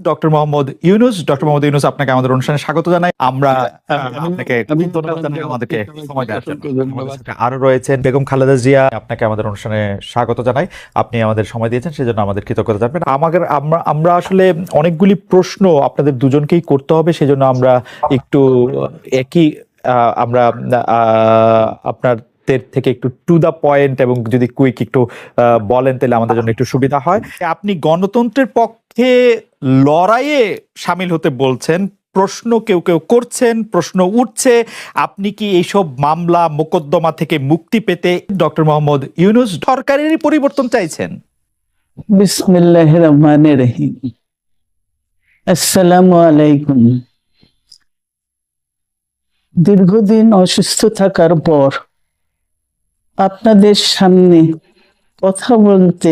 Doctor Mohammad Yunus. Doctor Mohammad Yunus, আপনাকে আমাদের অনুষ্ঠানে স্বাগত জানাই। আমরা আপনাকে ধন্যবাদ জানাই আমাদেরকে সময় দেওয়ার জন্য। আমাদের সাথে আরো রয়েছেন বেগম খালেদা জিয়া, আপনাকে আমাদের অনুষ্ঠানে স্বাগত জানাই। আপনি আমাদের সময় দিয়েছেন, সেজন্য আমাদের কৃতজ্ঞতা জানাবেন। আমরা আসলে অনেকগুলি প্রশ্ন আপনাদের দুজনকেই করতে হবে, সেজন্য আমরা একটু একই আমরা আপনার থেকে একটু টু দা পয়েন্ট এবং যদি কুইক একটু বলেন তাহলে আমাদের জন্য একটু সুবিধা হয়। আপনি গণতন্ত্রের পক্ষে লড়াইয়ে সামিল হতে বলছেন, প্রশ্ন কেউ কেউ করছেন, প্রশ্ন উঠছে, আপনি কি এইসব মামলা মোকদ্দমা থেকে মুক্তি পেতে ডক্টর মোহাম্মদ ইউনূস সরকারেরই পরিবর্তন চাইছেন? বিসমিল্লাহির রহমানির রহিম। আসসালামু আলাইকুম। দীর্ঘদিন অসুস্থ থাকার পর আপনাদের সামনে কথা বলতে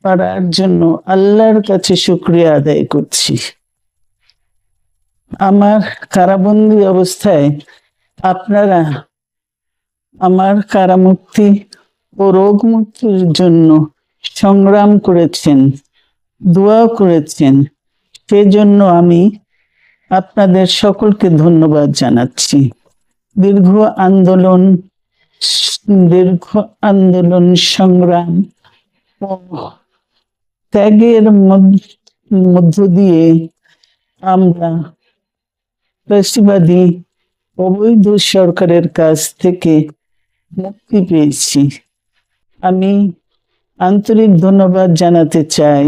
পারার জন্য আল্লাহর কাছে শুকরিয়া আদায় করছি। আমার কারাবন্দী অবস্থায় আপনারা আমার কারামুক্তি ও রোগ মুক্তির জন্য সংগ্রাম করেছেন, দোয়া করেছেন, সেজন্য আমি আপনাদের সকলকে ধন্যবাদ জানাচ্ছি। দীর্ঘ আন্দোলন সংগ্রাম ও ত্যাগের মধ্য দিয়ে আমরা ফ্যাসিবাদী অবৈধ সরকারের কাছ থেকে মুক্তি পেয়েছি। আমি আন্তরিক ধন্যবাদ জানাতে চাই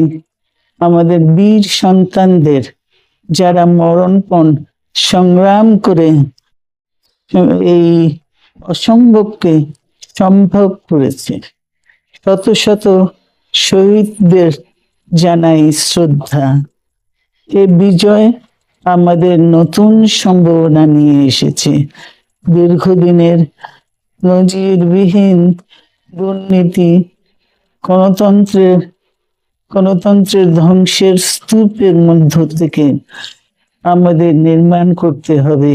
আমাদের বীর সন্তানদের, যারা মরণপণ সংগ্রাম করে এই অসম্ভবকে সম্ভব করেছে। শত শত শহীদদের জানাই শ্রদ্ধা। এ বিজয় আমাদের নতুন সম্ভাবনা নিয়ে এসেছে। দীর্ঘদিনের নজিরবিহীন দুর্নীতি, গণতন্ত্রের ধ্বংসের স্তূপের মধ্য থেকে আমাদের নির্মাণ করতে হবে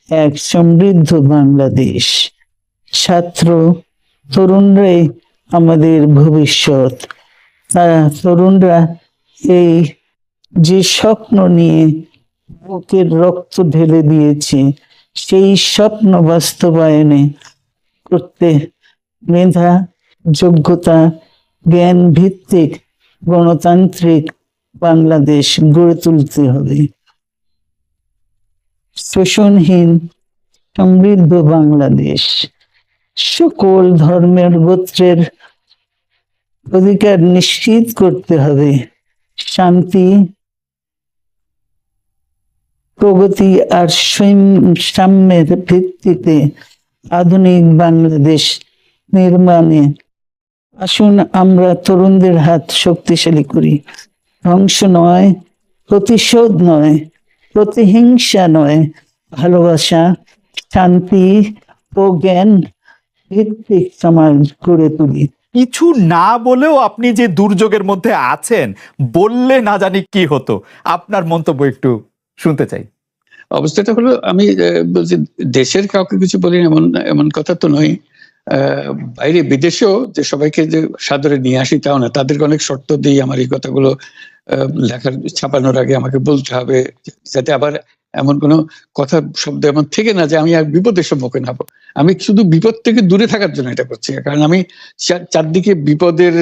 এক সমৃদ্ধ বাংলাদেশ। ছাত্র তরুণরাই আমাদের ভবিষ্যৎ। তরুণরা এই যে স্বপ্ন নিয়ে বুকের রক্ত ঢেলে দিয়েছে, সেই স্বপ্ন বাস্তবায়নে করতে মেধা, যোগ্যতা, জ্ঞান ভিত্তিক গণতান্ত্রিক বাংলাদেশ গড়ে তুলতে হবে। শোষণহীন সমৃদ্ধ বাংলাদেশ, সকল ধর্মের গোত্রের অধিকার নিশ্চিত করতে হবে। শান্তি, প্রগতি আর সাম্যের ভিত্তিতে আধুনিক বাংলাদেশ নির্মাণে আসুন আমরা তরুণদের হাত শক্তিশালী করি। ধ্বংস নয়, প্রতিশোধ নয়, প্রতিহিংসা নয়, ভালোবাসা, শান্তি ও জ্ঞান ভিত্তিক সমাজ গড়ে তুলি। কিছু না বলেও আপনি যে দুর্যোগের মধ্যে আছেন, বললে না জানি কি হতো, আপনার মন্তব্য একটু শুনতে চাই। অবস্থাটা হলো, আমি বলছি দেশের কাউকে কিছু বলি এমন কথা তো নয়। বাইরে বিদেশেও যে সবাইকে যে সাদরে নিয়ে আসি তাও না, তাদেরকে অনেক শর্ত দিই আমার এই কথাগুলো লেখার ছাপানোর আগে আমাকে বলতে হবে, যাতে আবার এমন কোনো কথা শব্দ এমন থেকে না যে আমি আর বিপদের সম্মুখীন হবো। আমি শুধু বিপদ থেকে দূরে থাকার জন্য এটা করছি, কারণ আমি চারদিকে বিপদের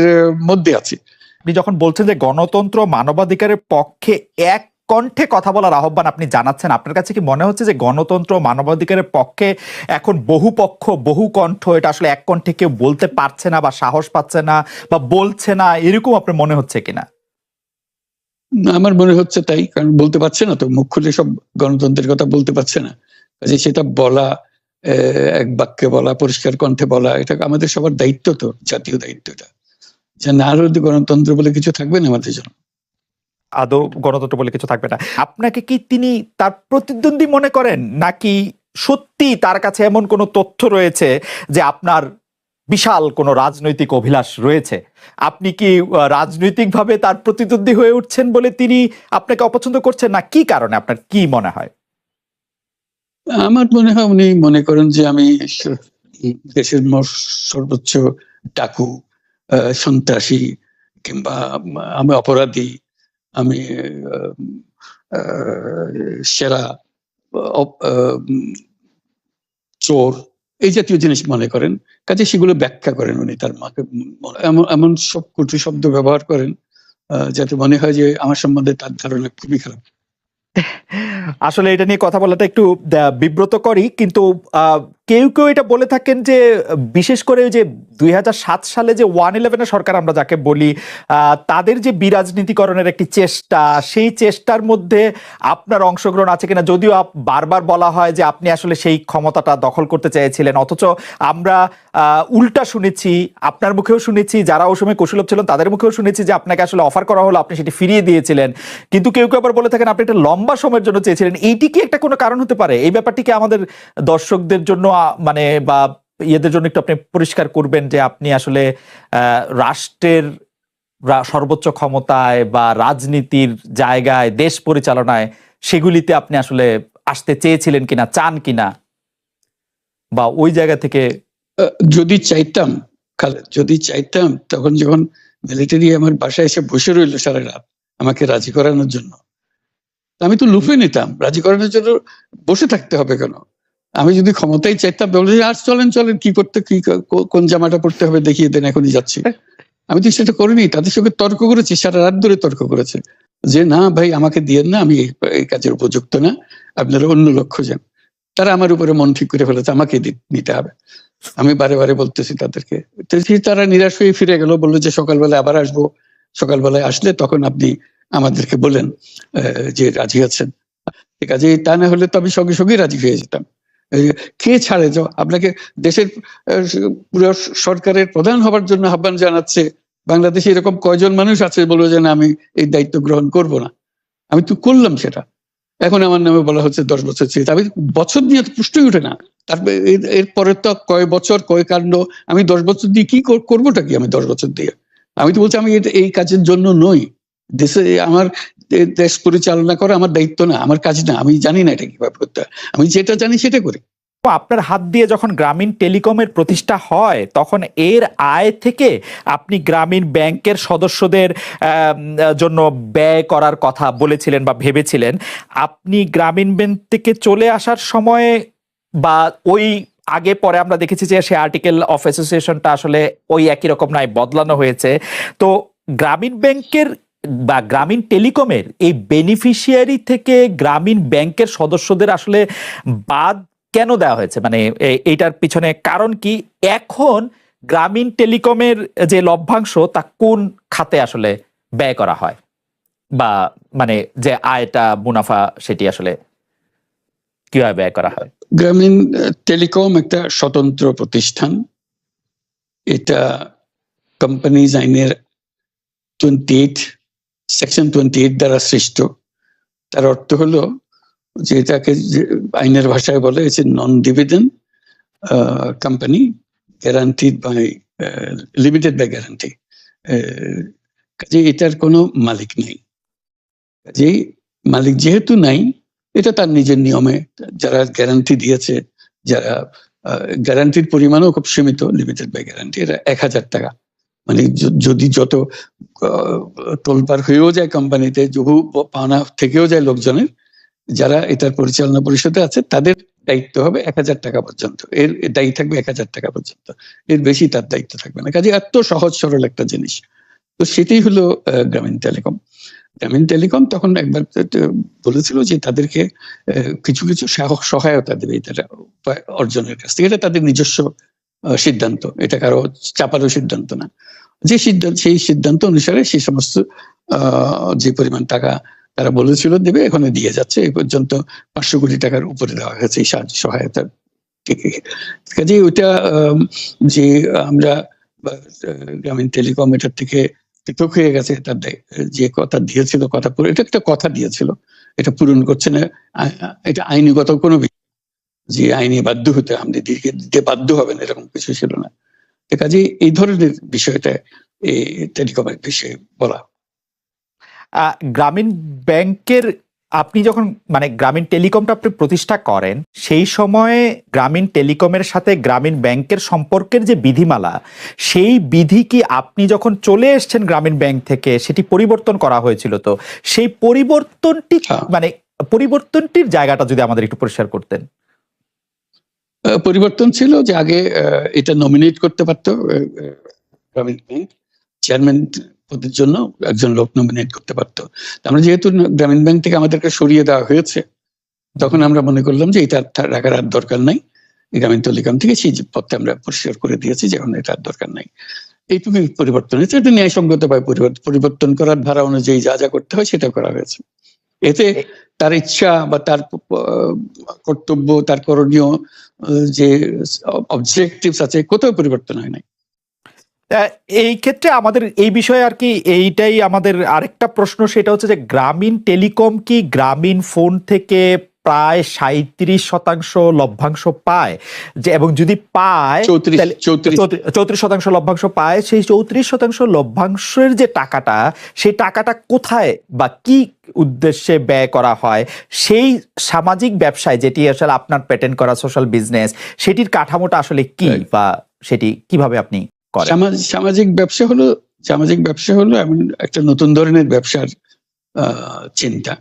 মধ্যে আছি। আপনি যখন বলছেন যে গণতন্ত্র মানবাধিকারের পক্ষে এক কণ্ঠে কথা বলার আহ্বান আপনি জানাচ্ছেন, আপনার কাছে কি মনে হচ্ছে যে গণতন্ত্র মানবাধিকারের পক্ষে এখন বহু পক্ষ বহু কণ্ঠ, এটা আসলে এক কণ্ঠে কেউ বলতে পারছে না বা সাহস পাচ্ছে না বা বলছে না, এরকম আপনার মনে হচ্ছে কিনা? আমার মনে হচ্ছে তাই, কারণ বলতে পারছে না তো, মুখ খুলে সব গণতন্ত্রের কথা বলতে পারছে না। কাজে সেটা বলা, এক বাক্যে বলা, পরিষ্কার কণ্ঠে বলা, এটা আমাদের সবার দায়িত্ব, তো জাতীয় দায়িত্ব এটা। যে না হলে গণতন্ত্র বলে কিছু থাকবে না আমাদের জন্য, আদৌ গণতন্ত্র বলে কিছু থাকবে না। আপনাকে কি তিনি তার প্রতিদ্বন্দ্বী মনে করেন, নাকি সত্যি তার কাছে এমন কোনো তথ্য রয়েছে যে আপনার বিশাল কোনো রাজনৈতিক অভিলাষ রয়েছে? আপনি কি রাজনৈতিকভাবে তার প্রতিদ্বন্দ্বী হয়ে উঠছেন বলে তিনি আপনাকে অপছন্দ করছেন, না কি কারণে, আপনার কি মনে হয়? আমার মনে হয় উনি মনে করেন যে আমি দেশের সর্বোচ্চ ডাকু, সন্ত্রাসী, কিংবা আমি অপরাধী, আমি সেরা চোর এই জাতীয় জিনিস মনে করেন, কাজে সেগুলো ব্যাখ্যা করেন উনি তার মাকে, এমন এমন সব কটু শব্দ ব্যবহার করেন যাতে মনে হয় যে আমার সম্বন্ধে তার ধারণা খুবই খারাপ। আসলে এটা নিয়ে কথা বলাটা একটু বিব্রতকরই, কিন্তু কেউ কেউ এটা বলে থাকেন যে বিশেষ করে যে 2007 সালে যে 111 সরকার আমরা যাকে বলি, তাদের যে বিরাজনীতিকরণের একটি চেষ্টা, সেই চেষ্টার মধ্যে আপনার অংশগ্রহণ আছে কিনা? যদিও বারবার বলা হয় যে আপনি আসলে সেই ক্ষমতাটা দখল করতে চেয়েছিলেন, অথচ আমরা উল্টা শুনেছি, আপনার মুখেও শুনেছি, যারা ওই সময় কুশলভ ছিলেন তাদের মুখেও শুনেছি যে আপনাকে আসলে অফার করা হলো, আপনি সেটি ফিরিয়ে দিয়েছিলেন। কিন্তু কেউ কেউ আবার বলে থাকেন আপনি একটা লম্বা সময়ের জন্য চেয়েছিলেন। এইটি কি একটা কোনো কারণ হতে পারে? এই ব্যাপারটি কি আমাদের দর্শকদের জন্য মানে বা ইয়েদের জন্য একটু আপনি পরিষ্কার করবেন যে আপনি আসলে রাষ্ট্রের সর্বোচ্চ ক্ষমতায় বা রাজনীতির জায়গায়, দেশ পরিচালনায়, সেগুলিতে আপনি আসলে আসতে চেয়েছিলেন কিনা, চান কিনা, বা ওই জায়গা থেকে? যদি চাইতাম যদি চাইতাম, তখন যখন মিলিটারি আমার বাসায় এসে বসে রইল সারা রাত আমাকে রাজি করানোর জন্য, আমি তো লুফে নিতাম। রাজি করানোর জন্য বসে থাকতে হবে কেন? আমি যদি ক্ষমতাই চাইতাম বলে আর চলেন চলেন, কি করতে, কি কোন জামাটা পড়তে হবে দেখিয়ে দেন, এখনই যাচ্ছি। আমি তো সেটা করিনি, তাদের সঙ্গে তর্ক করেছি, সারা রাত ধরে তর্ক করেছে যে না ভাই আমাকে দিয়েন না, আমি এই কাজের উপযুক্ত না, আপনারা অন্য লক্ষ্য যান। তারা আমার উপরে মন ঠিক করে ফেলেছে আমাকে নিতে হবে। আমি বারে বারে বলতেছি তাদেরকে, তারা নিরাশ হয়ে ফিরে গেল, বললো যে সকালবেলায় আবার আসবো, সকালবেলায় আসলে তখন আপনি আমাদেরকে বলেন যে রাজি আছেন। ঠিক আছে, তা না হলে তো আমি সঙ্গে সঙ্গেই রাজি হয়ে যেতাম। কে ছাড়ে যে আপনাকে দেশের পুরো সরকারের প্রধান হবার জন্য আহ্বান জানাচ্ছে, বাংলাদেশে এরকম কয়জন মানুষ আছে বলবো যে না আমি এই দায়িত্ব গ্রহণ করব না? আমি তো করলাম সেটা। এখন আমার নামে বলা হচ্ছে 10 বছর ছিল, আমি বছর দিয়ে তো পুষ্টই উঠে না। তারপরে এরপরে তো কয় বছর কয় কাণ্ড, আমি 10 বছর দিয়ে কি করবোটা কি? আমি 10 বছর দিয়ে, আমি তো বলছি আমি এই কাজের জন্য নই। দেশে আমার দেশ পরিচালনা করা আমার দায়িত্ব না, আমার কাজ না, আমি জানি না এটা কিভাবে করতে হয়, আমি যেটা জানি সেটা করি। আপনার হাত দিয়ে যখন গ্রামীণ টেলিকমের প্রতিষ্ঠা হয়, তখন এর আয় থেকে আপনি গ্রামীণ ব্যাংকের সদস্যদের জন্য ব্যয় করার কথা বলেছিলেন বা ভেবেছিলেন। আপনি গ্রামীণ ব্যাংক থেকে চলে আসার সময় বা ওই আগে পরে আমরা দেখেছি যে সে আর্টিকেল অফ অ্যাসোসিয়েশনটা আসলে ওই একই রকম নয়, বদলানো হয়েছে। তো গ্রামীণ ব্যাংকের বা গ্রামীণ টেলিকমের এই বেনিফিশিয়ারি থেকে গ্রামীণ ব্যাংকের সদস্যদের আসলে বাদ কেন দেওয়া হয়েছে? মানে এইটার পিছনে কারণ কি? এখন গ্রামীণ টেলিকমের যে লভ্যাংশ তা কোন খাতে আসলে ব্যয় করা হয়, বা মানে যে আয়টা, মুনাফা, সেটি আসলে কিভাবে ব্যয় করা হয়? গ্রামীণ টেলিকম একটা স্বতন্ত্র প্রতিষ্ঠান। এটা কোম্পানিজ আইনের 28 সেকশন 28 দ্বারা সৃষ্ট। তার অর্থ হলো যে এটাকে আইনের ভাষায় বলে হচ্ছে non dividend company, guaranteed by limited by guarantee. কাজে এটার কোনো মালিক নেই। কাজেই মালিক যেহেতু নাই, এটা তার নিজের নিয়মে যারা গ্যারান্টি দিয়েছে, যারা গ্যারান্টির পরিমাণও খুব সীমিত, লিমিটেড বাই গ্যারান্টি, এটা 1000 টাকা। মানে যদি যত তোলপাড় হয়েও যায় কোম্পানিতে, বহু পাওনা থেকেও যায় লোকজনের, যারা এটার পরিচালনা পরিষদে আছে তাদের দায়িত্ব হবে 1000 টাকা পর্যন্ত, এর দায়ী থাকবে 1000 টাকা পর্যন্ত, এর বেশি তার দায়িত্ব থাকবে না। কাজে এত সহজ সরল একটা জিনিস। তো সেটাই হলো গ্রামীণ টেলিকম। গ্রামীণ টেলিকম তখন একবার বলেছিল যে তাদেরকে কিছু কিছু সহায়তা দেবে এটা অর্জনের কাছ থেকে। এটা তাদের নিজস্ব সিদ্ধান্ত, এটা কারো চাপারও সিদ্ধান্ত না। যে সিদ্ধান্ত, সেই সিদ্ধান্ত অনুসারে সেই সমস্ত যে পরিমাণ টাকা তারা বলেছিল দেবে, এখানে দিয়ে যাচ্ছে। এই পর্যন্ত 500 কোটি টাকার উপরে দেওয়া হয়েছে এই সাহায্য সহায়তার থেকে। কাজে ওইটা যে আমরা গ্রামীণ টেলিকম এটার থেকে পৃথক হয়ে গেছে, তার যে কথা দিয়েছিল, কথা পুরো, এটা একটা কথা দিয়েছিল, এটা পূরণ করছে না। এটা আইনগত কোনো যে আইনে বাধ্য হতে আপনি দিতে বাধ্য হবেন এরকম কিছু ছিল না। কাজে এই ধরনের বিষয়টা এই টেলিকমের বিষয়ে বলা। গ্রামীণ ব্যাংকের আপনি যখন মানে গ্রামীণ টেলিকমটা আপনি প্রতিষ্ঠা করেন, সেই সময়ে গ্রামীণ টেলিকমের সাথে গ্রামীণ ব্যাংকের সম্পর্কের যে বিধিমালা, সেই বিধি কি আপনি যখন চলে এসেছেন গ্রামীণ ব্যাংক থেকে সেটি পরিবর্তন করা হয়েছিল? তো সেই পরিবর্তনটি মানে পরিবর্তনটির জায়গাটা যদি আমাদের একটু পরিষ্কার করতেন। পরিবর্তন ছিল যে আগে এটা নমিনেট করতে পারতো গ্রামীণ ব্যাংক, চেয়ারম্যান পদের জন্য একজন লোক নমিনেট করতে পারতো। আমরা যেহেতু গ্রামীণ ব্যাংক থেকে আমাদেরকে সরিয়ে দেওয়া হয়েছে, তখন আমরা মনে করলাম যে এটা রাখার আর দরকার নাই। গ্রামীণ টেলিকম থেকে সেই পদটা আমরা পরিষ্কার করে দিয়েছি, যখন এটা আর দরকার নাই। এইটুকু পরিবর্তন হয়েছে, এটা ন্যায়সঙ্গতভাবে পরিবর্তন করার ধারা অনুযায়ী যা যা করতে হয় সেটা করা হয়েছে। এতে তার ইচ্ছা বা তার কর্তব্য, তার করণীয় যে অবজেক্টিভস আছে, কোথাও পরিবর্তন হয় নাই। এই ক্ষেত্রে আমাদের এই বিষয়ে আর কি এইটাই আমাদের আরেকটা প্রশ্ন, সেটা হচ্ছে যে গ্রামীণ টেলিকম কি গ্রামীণ ফোন থেকে প্রায় 37% লভ্যাংশ পায়, যে এবং যদি পায় 34% লভ্যাংশ পায়, সেই 34% লভ্যাংশের যে টাকাটা, সেই টাকাটা কোথায় বা কি উদ্দেশ্যে ব্যয় করা হয়? সেই সামাজিক ব্যবসায়, যেটি আসলে আপনার পেটেন্ট করা সোশ্যাল বিজনেস, সেটির কাঠামোটা আসলে কি বা সেটি কিভাবে আপনি করেন? সামাজিক ব্যবসা হলো এমন একটা নতুন ধরনের ব্যবসার চিন্তা,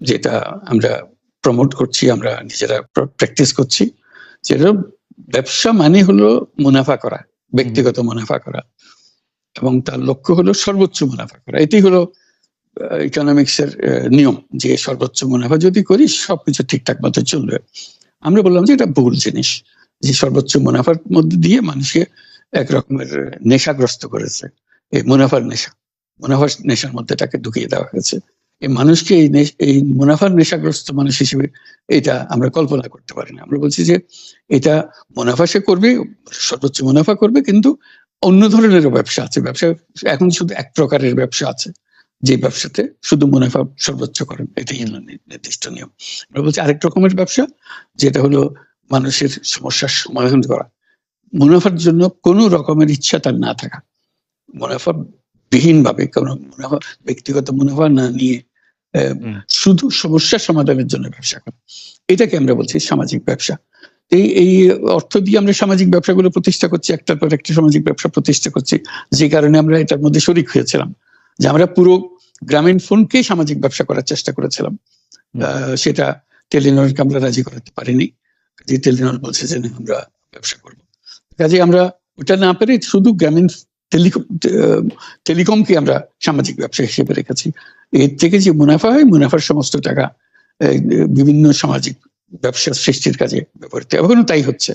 যেটা আমরা প্রমোট করছি, আমরা নিজেরা প্র্যাকটিস করছি। যেটা ব্যবসা মানে হলো মুনাফা করা, ব্যক্তিগত মুনাফা করা, এবং তার লক্ষ্য হলো সর্বোচ্চ মুনাফা করা। এটি হলো ইকোনমিক্স এর নিয়ম, যে সর্বোচ্চ মুনাফা যদি করি সবকিছু ঠিকঠাক মতো চলবে। আমরা বললাম যে এটা ভুল জিনিস, যে সর্বোচ্চ মুনাফার মধ্যে দিয়ে মানুষকে এক রকমের নেশাগ্রস্ত করেছে। এই মুনাফার নেশার মধ্যে তাকে ঢুকিয়ে দেওয়া হয়েছে। এই মানুষকে এই মুনাফার নেশাগ্রস্ত মানুষ হিসেবে এটা আমরা কল্পনা করতে পারি না। আমরা বলছি যে এটা মুনাফা সে করবে, সর্বোচ্চ মুনাফা করবে, কিন্তু অন্য ধরনের ব্যবসা আছে। ব্যবসা এখন শুধু এক প্রকারের ব্যবসা আছে, যে ব্যবসাতে শুধু মুনাফা সর্বোচ্চ করেন, এটাই হলো নির্দিষ্ট নিয়ম। আমরা বলছি আরেক রকমের ব্যবসা, যেটা হলো মানুষের সমস্যার সমাধান করা, মুনাফার জন্য কোনো রকমের ইচ্ছা তার না থাকা, মুনাফা বিহীন ভাবে, কোনো মুনাফা, ব্যক্তিগত মুনাফা না নিয়ে শুধু সমস্যার সমাধানের জন্য ব্যবসা করা, এটাকে আমরা বলছি সামাজিক ব্যবসা। এই অর্থ দিয়ে আমরা সামাজিক ব্যবসাগুলো প্রতিষ্ঠা করছি, একটার পর একটা সামাজিক ব্যবসা প্রতিষ্ঠা করছি, যে কারণে আমরা এটার মধ্যে শরিক হয়েছিলাম, যে আমরা পুরো গ্রামীণ ফোনকে সামাজিক ব্যবসা করার চেষ্টা করেছিলাম। সেটা টেলিনরকে আমরা রাজি করাতে পারিনি, যে টেলিনর বলছে যে আমরা ব্যবসা করবো। কাজে আমরা ওটা না পেরে শুধু গ্রামীণ টেলিকমকে আমরা সামাজিক ব্যবসা হিসেবে রেখেছি। এর থেকে যে মুনাফা হয়, মুনাফার সমস্ত টাকা বিভিন্ন সামাজিক ব্যবসা সৃষ্টির কাজে ব্যবহৃত, এখনো তাই হচ্ছে।